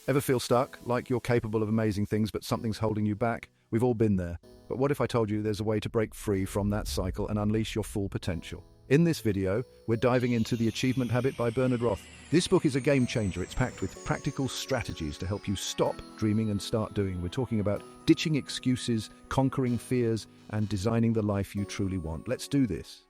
Ever feel stuck, like you're capable of amazing things but something's holding you back? We've all been there. But what if I told you there's a way to break free from that cycle and unleash your full potential? In this video, we're diving into The Achievement Habit by Bernard Roth. This book is a game changer. It's packed with practical strategies to help you stop dreaming and start doing. We're talking about ditching excuses, conquering fears, and designing the life you truly want. Let's do this.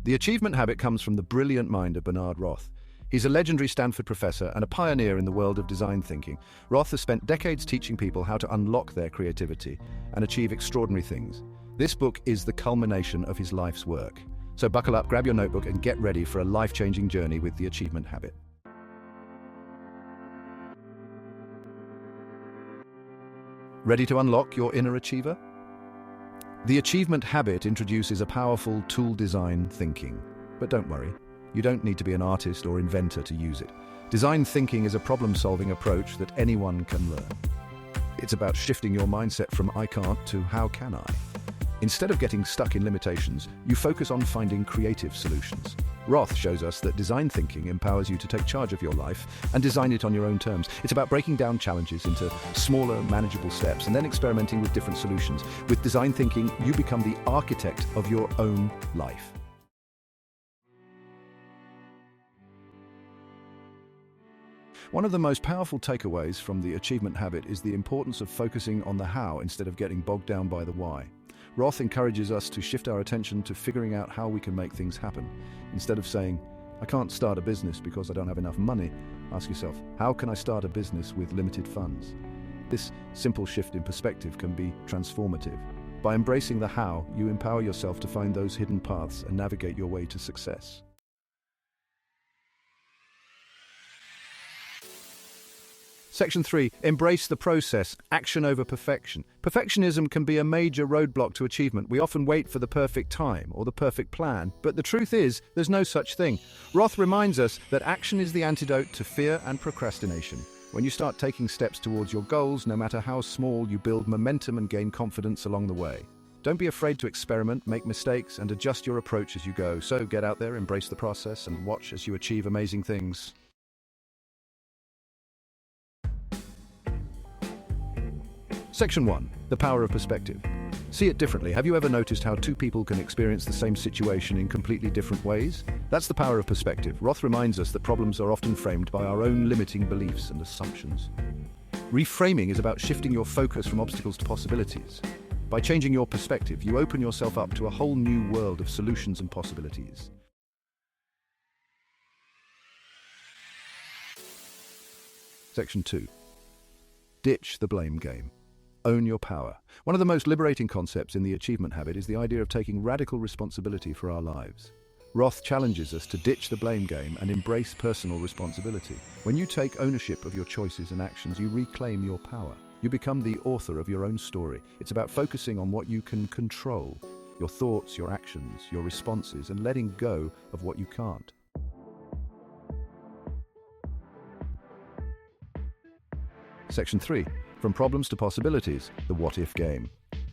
The Achievement Habit comes from the brilliant mind of Bernard Roth. He's a legendary Stanford professor and a pioneer in the world of design thinking. Roth has spent decades teaching people how to unlock their creativity and achieve extraordinary things. This book is the culmination of his life's work. So buckle up, grab your notebook, and get ready for a life-changing journey with The Achievement Habit. Ready to unlock your inner achiever? The Achievement Habit introduces a powerful tool design thinking. But don't worry, you don't need to be an artist or inventor to use it. Design thinking is a problem-solving approach that anyone can learn. It's about shifting your mindset from I can't to how can I. Instead of getting stuck in limitations, you focus on finding creative solutions. Roth shows us that design thinking empowers you to take charge of your life and design it on your own terms. It's about breaking down challenges into smaller, manageable steps and then experimenting with different solutions. With design thinking, you become the architect of your own life. One of the most powerful takeaways from the Achievement Habit is the importance of focusing on the how instead of getting bogged down by the why. Roth encourages us to shift our attention to figuring out how we can make things happen. Instead of saying, I can't start a business because I don't have enough money, ask yourself, how can I start a business with limited funds? This simple shift in perspective can be transformative. By embracing the how, you empower yourself to find those hidden paths and navigate your way to success. Section 3. Embrace the process. Action over perfection. Perfectionism can be a major roadblock to achievement. We often wait for the perfect time or the perfect plan, but the truth is, there's no such thing. Roth reminds us that action is the antidote to fear and procrastination. When you start taking steps towards your goals, no matter how small, you build momentum and gain confidence along the way. Don't be afraid to experiment, make mistakes, and adjust your approach as you go. So get out there, embrace the process, and watch as you achieve amazing things. Section 1. The power of perspective. See it differently. Have you ever noticed how two people can experience the same situation in completely different ways? That's the power of perspective. Roth reminds us that problems are often framed by our own limiting beliefs and assumptions. Reframing is about shifting your focus from obstacles to possibilities. By changing your perspective, you open yourself up to a whole new world of solutions and possibilities. Section 2. Ditch the blame game. Own your power. One of the most liberating concepts in the Achievement Habit is the idea of taking radical responsibility for our lives. Roth challenges us to ditch the blame game and embrace personal responsibility. When you take ownership of your choices and actions, you reclaim your power. You become the author of your own story. It's about focusing on what you can control, your thoughts, your actions, your responses, and letting go of what you can't. Section 3. From problems to possibilities, the what-if game.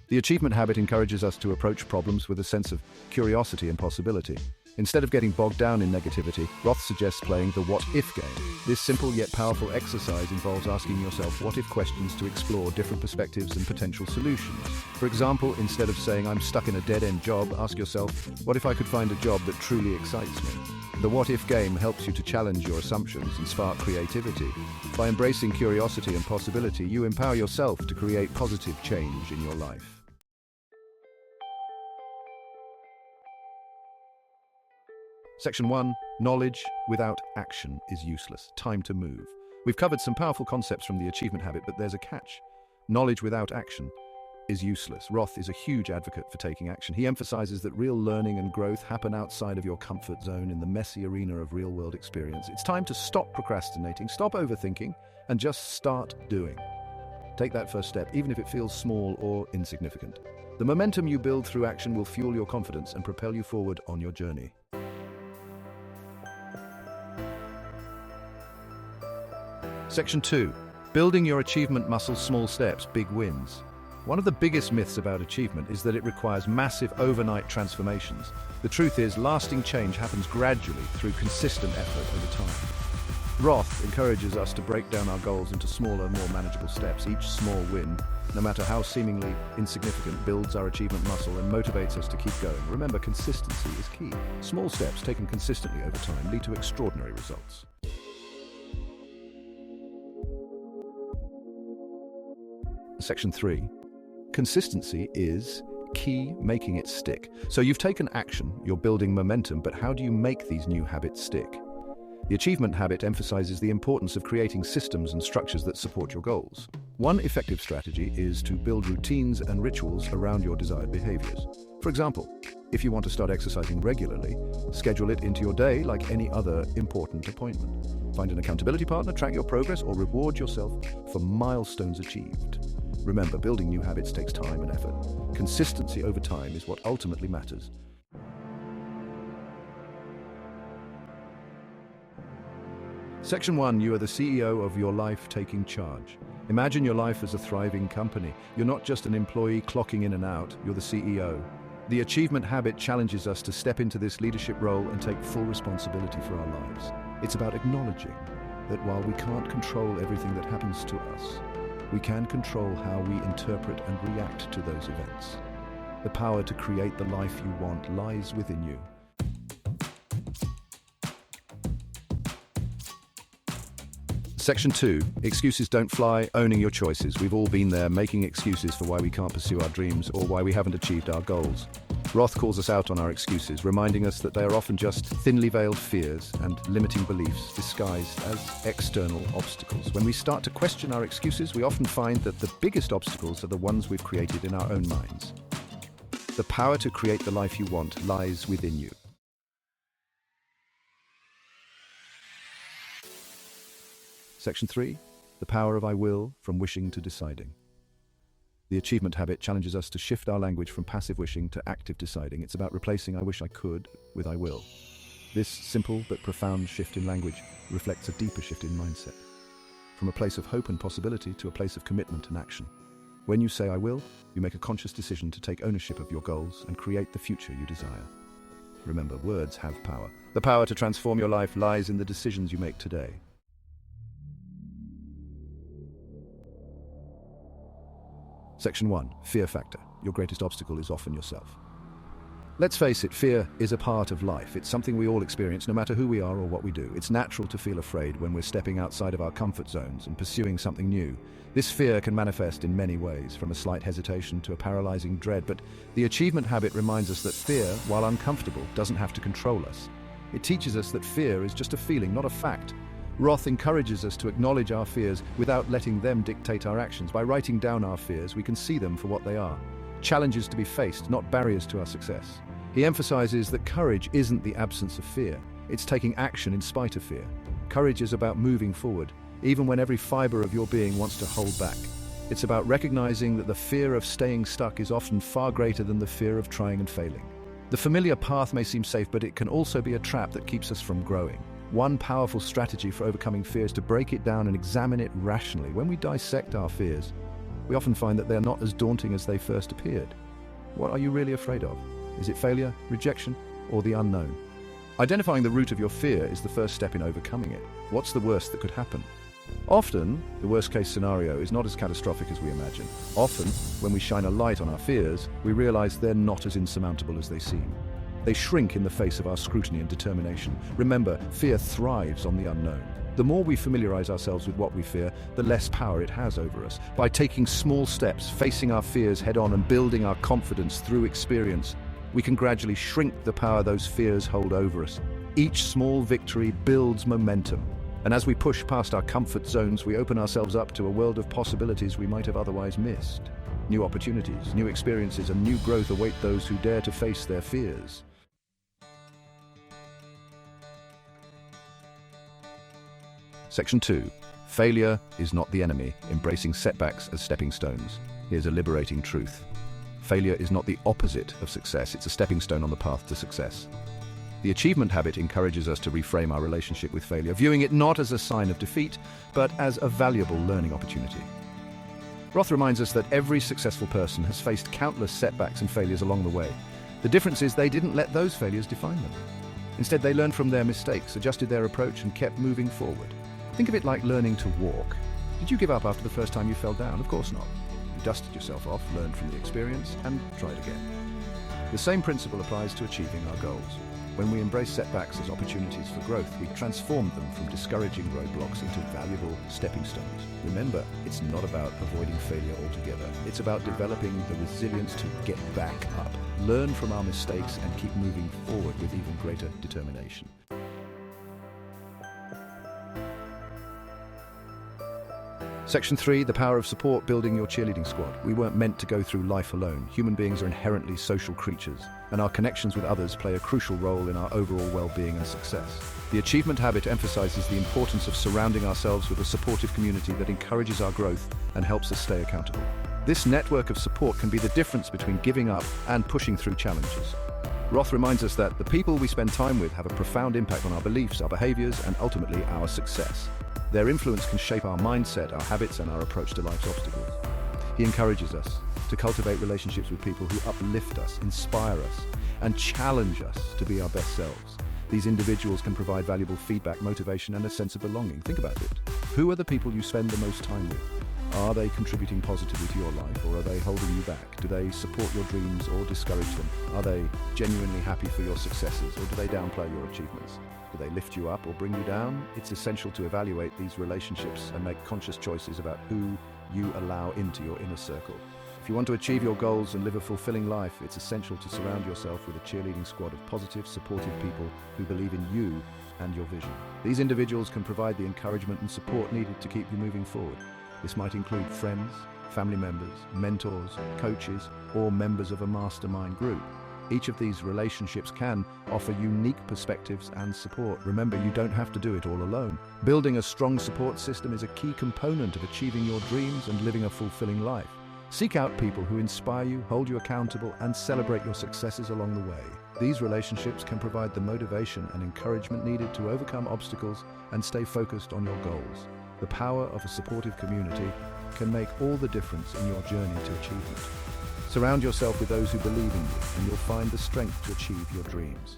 The Achievement Habit encourages us to approach problems with a sense of curiosity and possibility. Instead of getting bogged down in negativity, Roth suggests playing the what-if game. This simple yet powerful exercise involves asking yourself what-if questions to explore different perspectives and potential solutions. For example, instead of saying, I'm stuck in a dead-end job, ask yourself, what if I could find a job that truly excites me? The what-if game helps you to challenge your assumptions and spark creativity. By embracing curiosity and possibility, you empower yourself to create positive change in your life. Section 1. Knowledge without action is useless. Time to move. We've covered some powerful concepts from the Achievement Habit, but there's a catch. Knowledge without action is useless. Roth is a huge advocate for taking action. He emphasizes that real learning and growth happen outside of your comfort zone in the messy arena of real-world experience. It's time to stop procrastinating, stop overthinking, and just start doing. Take that first step, even if it feels small or insignificant. The momentum you build through action will fuel your confidence and propel you forward on your journey. Section 2. Building your achievement muscle, small steps, big wins. One of the biggest myths about achievement is that it requires massive overnight transformations. The truth is, lasting change happens gradually through consistent effort over time. Roth encourages us to break down our goals into smaller, more manageable steps. Each small win, no matter how seemingly insignificant, builds our achievement muscle and motivates us to keep going. Remember, consistency is key. Small steps taken consistently over time lead to extraordinary results. Section 3. Consistency is key, making it stick. So you've taken action, you're building momentum, but how do you make these new habits stick? The achievement habit emphasizes the importance of creating systems and structures that support your goals. One effective strategy is to build routines and rituals around your desired behaviors. For example, if you want to start exercising regularly, schedule it into your day like any other important appointment. Find an accountability partner, track your progress, or reward yourself for milestones achieved. Remember, building new habits takes time and effort. Consistency over time is what ultimately matters. Section 1. You are the CEO of your life, taking charge. Imagine your life as a thriving company. You're not just an employee clocking in and out, you're the CEO. The achievement habit challenges us to step into this leadership role and take full responsibility for our lives. It's about acknowledging that while we can't control everything that happens to us, we can control how we interpret and react to those events. The power to create the life you want lies within you. Section 2. Excuses don't fly, owning your choices. We've all been there, making excuses for why we can't pursue our dreams or why we haven't achieved our goals. Roth calls us out on our excuses, reminding us that they are often just thinly veiled fears and limiting beliefs disguised as external obstacles. When we start to question our excuses, we often find that the biggest obstacles are the ones we've created in our own minds. The power to create the life you want lies within you. Section 3. The power of I will, from wishing to deciding. The achievement habit challenges us to shift our language from passive wishing to active deciding. It's about replacing I wish I could with I will. This simple but profound shift in language reflects a deeper shift in mindset, from a place of hope and possibility to a place of commitment and action. When you say I will, you make a conscious decision to take ownership of your goals and create the future you desire. Remember, words have power. The power to transform your life lies in the decisions you make today. Section 1. Fear factor. Your greatest obstacle is often yourself. Let's face it, fear is a part of life. It's something we all experience no matter who we are or what we do. It's natural to feel afraid when we're stepping outside of our comfort zones and pursuing something new. This fear can manifest in many ways, from a slight hesitation to a paralyzing dread, but the achievement habit reminds us that fear, while uncomfortable, doesn't have to control us. It teaches us that fear is just a feeling, not a fact. Roth encourages us to acknowledge our fears without letting them dictate our actions. By writing down our fears, we can see them for what they are. Challenges to be faced, not barriers to our success. He emphasizes that courage isn't the absence of fear. It's taking action in spite of fear. Courage is about moving forward, even when every fiber of your being wants to hold back. It's about recognizing that the fear of staying stuck is often far greater than the fear of trying and failing. The familiar path may seem safe, but it can also be a trap that keeps us from growing. One powerful strategy for overcoming fear is to break it down and examine it rationally. When we dissect our fears, we often find that they're not as daunting as they first appeared. What are you really afraid of? Is it failure, rejection, or the unknown? Identifying the root of your fear is the first step in overcoming it. What's the worst that could happen? Often, the worst-case scenario is not as catastrophic as we imagine. Often, when we shine a light on our fears, we realize they're not as insurmountable as they seem. They shrink in the face of our scrutiny and determination. Remember, fear thrives on the unknown. The more we familiarize ourselves with what we fear, the less power it has over us. By taking small steps, facing our fears head-on and building our confidence through experience, we can gradually shrink the power those fears hold over us. Each small victory builds momentum. And as we push past our comfort zones, we open ourselves up to a world of possibilities we might have otherwise missed. New opportunities, new experiences, and new growth await those who dare to face their fears. Section 2. Failure is not the enemy, embracing setbacks as stepping stones. Here's a liberating truth. Failure is not the opposite of success, it's a stepping stone on the path to success. The achievement habit encourages us to reframe our relationship with failure, viewing it not as a sign of defeat, but as a valuable learning opportunity. Roth reminds us that every successful person has faced countless setbacks and failures along the way. The difference is they didn't let those failures define them. Instead, they learned from their mistakes, adjusted their approach, and kept moving forward. Think of it like learning to walk. Did you give up after the first time you fell down? Of course not. You dusted yourself off, learned from the experience, and tried again. The same principle applies to achieving our goals. When we embrace setbacks as opportunities for growth, we transform them from discouraging roadblocks into valuable stepping stones. Remember, it's not about avoiding failure altogether. It's about developing the resilience to get back up, learn from our mistakes, and keep moving forward with even greater determination. Section 3, the power of support, building your cheerleading squad. We weren't meant to go through life alone. Human beings are inherently social creatures, and our connections with others play a crucial role in our overall well-being and success. The achievement habit emphasizes the importance of surrounding ourselves with a supportive community that encourages our growth and helps us stay accountable. This network of support can be the difference between giving up and pushing through challenges. Roth reminds us that the people we spend time with have a profound impact on our beliefs, our behaviors, and ultimately our success. Their influence can shape our mindset, our habits, and our approach to life's obstacles. He encourages us to cultivate relationships with people who uplift us, inspire us, and challenge us to be our best selves. These individuals can provide valuable feedback, motivation, and a sense of belonging. Think about it. Who are the people you spend the most time with? Are they contributing positively to your life, or are they holding you back? Do they support your dreams or discourage them? Are they genuinely happy for your successes, or do they downplay your achievements? Do they lift you up or bring you down? It's essential to evaluate these relationships and make conscious choices about who you allow into your inner circle. If you want to achieve your goals and live a fulfilling life, it's essential to surround yourself with a cheerleading squad of positive, supportive people who believe in you and your vision. These individuals can provide the encouragement and support needed to keep you moving forward. This might include friends, family members, mentors, coaches, or members of a mastermind group. Each of these relationships can offer unique perspectives and support. Remember, you don't have to do it all alone. Building a strong support system is a key component of achieving your dreams and living a fulfilling life. Seek out people who inspire you, hold you accountable, and celebrate your successes along the way. These relationships can provide the motivation and encouragement needed to overcome obstacles and stay focused on your goals. The power of a supportive community can make all the difference in your journey to achievement. Surround yourself with those who believe in you, and you'll find the strength to achieve your dreams.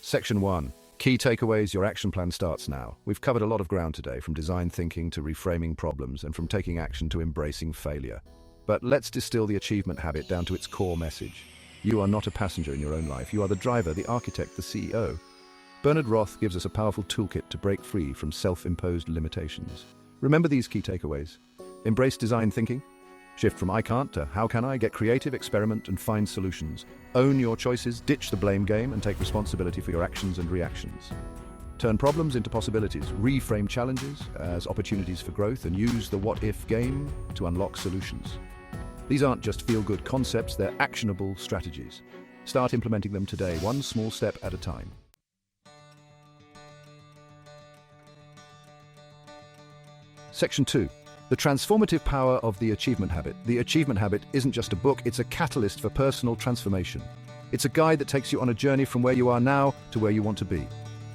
Section 1. Key takeaways, your action plan starts now. We've covered a lot of ground today, from design thinking to reframing problems, and from taking action to embracing failure. But let's distill the achievement habit down to its core message. You are not a passenger in your own life. You are the driver, the architect, the CEO. Bernard Roth gives us a powerful toolkit to break free from self-imposed limitations. Remember these key takeaways. Embrace design thinking. Shift from I can't to how can I. Get creative, experiment, and find solutions. Own your choices, ditch the blame game, and take responsibility for your actions and reactions. Turn problems into possibilities. Reframe challenges as opportunities for growth, and use the what-if game to unlock solutions. These aren't just feel-good concepts, they're actionable strategies. Start implementing them today, one small step at a time. Section 2. The transformative power of the achievement habit. The achievement habit isn't just a book, it's a catalyst for personal transformation. It's a guide that takes you on a journey from where you are now to where you want to be.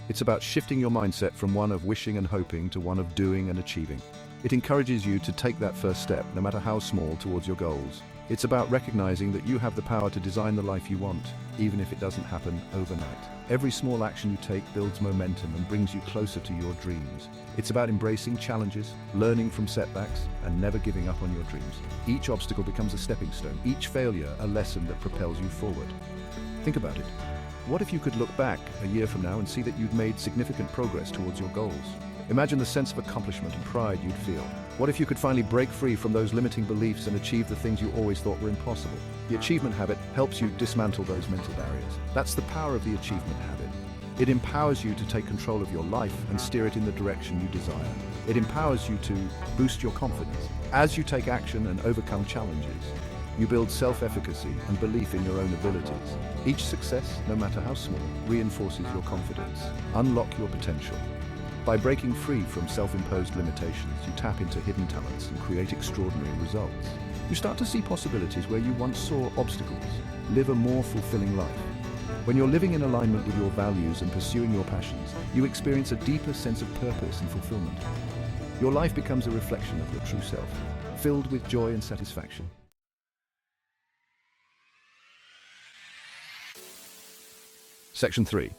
It's about shifting your mindset from one of wishing and hoping to one of doing and achieving. It encourages you to take that first step, no matter how small, towards your goals. It's about recognizing that you have the power to design the life you want, even if it doesn't happen overnight. Every small action you take builds momentum and brings you closer to your dreams. It's about embracing challenges, learning from setbacks, and never giving up on your dreams. Each obstacle becomes a stepping stone, each failure a lesson that propels you forward. Think about it. What if you could look back a year from now and see that you'd made significant progress towards your goals? Imagine the sense of accomplishment and pride you'd feel. What if you could finally break free from those limiting beliefs and achieve the things you always thought were impossible? The achievement habit helps you dismantle those mental barriers. That's the power of the achievement habit. It empowers you to take control of your life and steer it in the direction you desire. It empowers you to boost your confidence. As you take action and overcome challenges, you build self-efficacy and belief in your own abilities. Each success, no matter how small, reinforces your confidence. Unlock your potential. By breaking free from self-imposed limitations, you tap into hidden talents and create extraordinary results. You start to see possibilities where you once saw obstacles. Live a more fulfilling life. When you're living in alignment with your values and pursuing your passions, you experience a deeper sense of purpose and fulfillment. Your life becomes a reflection of your true self, filled with joy and satisfaction. Section 3.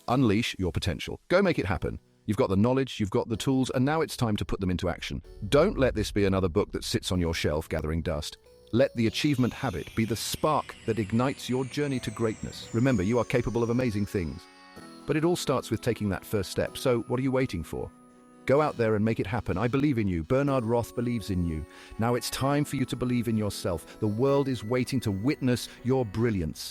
Unleash your potential. Go make it happen. You've got the knowledge, you've got the tools, and now it's time to put them into action. Don't let this be another book that sits on your shelf gathering dust. Let the achievement habit be the spark that ignites your journey to greatness. Remember, you are capable of amazing things. But it all starts with taking that first step. So what are you waiting for? Go out there and make it happen. I believe in you. Bernard Roth believes in you. Now it's time for you to believe in yourself. The world is waiting to witness your brilliance.